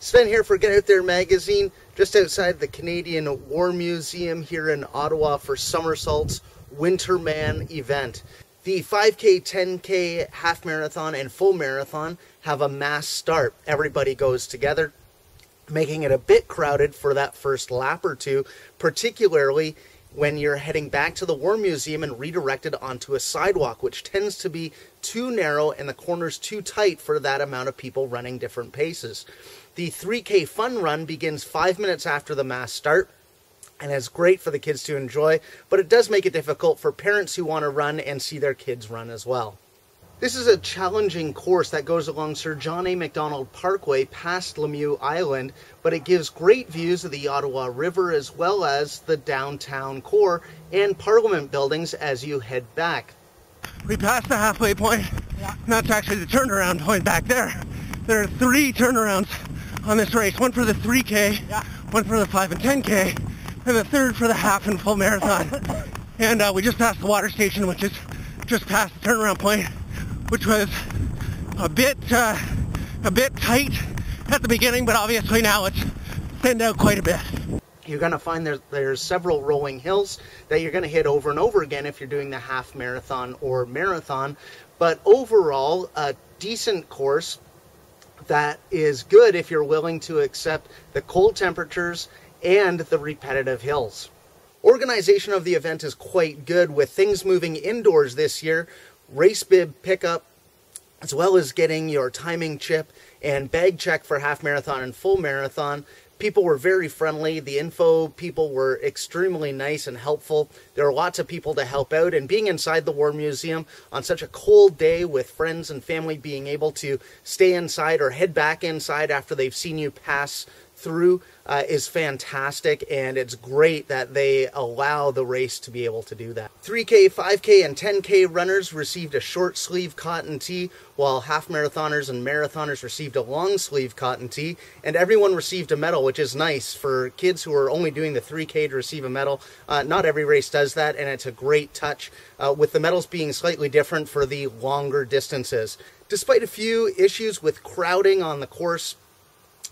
Sven here for Get Out There magazine, just outside the Canadian War Museum here in Ottawa for Somersault's Winterman event. The 5K, 10K, half marathon, and full marathon have a mass start. Everybody goes together, making it a bit crowded for that first lap or two, particularly when you're heading back to the War Museum and redirected onto a sidewalk, which tends to be too narrow and the corners too tight for that amount of people running different paces. The 3K fun run begins 5 minutes after the mass start and is great for the kids to enjoy, but it does make it difficult for parents who want to run and see their kids run as well. This is a challenging course that goes along Sir John A. Macdonald Parkway past Lemieux Island, but it gives great views of the Ottawa River as well as the downtown core and Parliament buildings as you head back. We passed the halfway point, and that's actually the turnaround point back there. There are 3 turnarounds on this race, one for the 3K, one for the 5 and 10K, and the third for the half and full marathon. And we just passed the water station, which is just past the turnaround point, which was a bit tight at the beginning, but obviously now it's thinned out quite a bit. You're going to find there's several rolling hills that you're going to hit over and over again if you're doing the half marathon or marathon, but overall a decent course that is good if you're willing to accept the cold temperatures and the repetitive hills. Organization of the event is quite good with things moving indoors this year, race bib pickup, as well as getting your timing chip and bag check for half marathon and full marathon. People were very friendly. The info people were extremely nice and helpful. There are lots of people to help out, and being inside the War Museum on such a cold day with friends and family, being able to stay inside or head back inside after they've seen you pass through is fantastic, and it's great that they allow the race to be able to do that. 3K, 5K, and 10K runners received a short sleeve cotton tee, while half marathoners and marathoners received a long sleeve cotton tee, and everyone received a medal, which is nice for kids who are only doing the 3K to receive a medal. Not every race does that, and it's a great touch, with the medals being slightly different for the longer distances. Despite a few issues with crowding on the course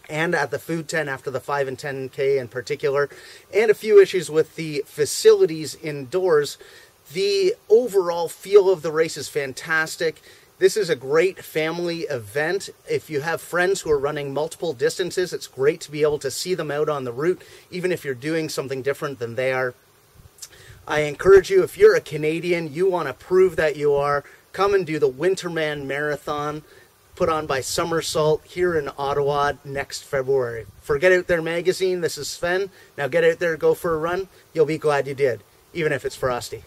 and at the food tent after the 5 and 10K in particular, and a few issues with the facilities indoors, the overall feel of the race is fantastic. This is a great family event. If you have friends who are running multiple distances, it's great to be able to see them out on the route, even if you're doing something different than they are. I encourage you, if you're a Canadian, you want to prove that you are, come and do the Winterman Marathon, put on by Somersault here in Ottawa next February. For Get Out There magazine, this is Sven. Now get out there, go for a run. You'll be glad you did, even if it's frosty.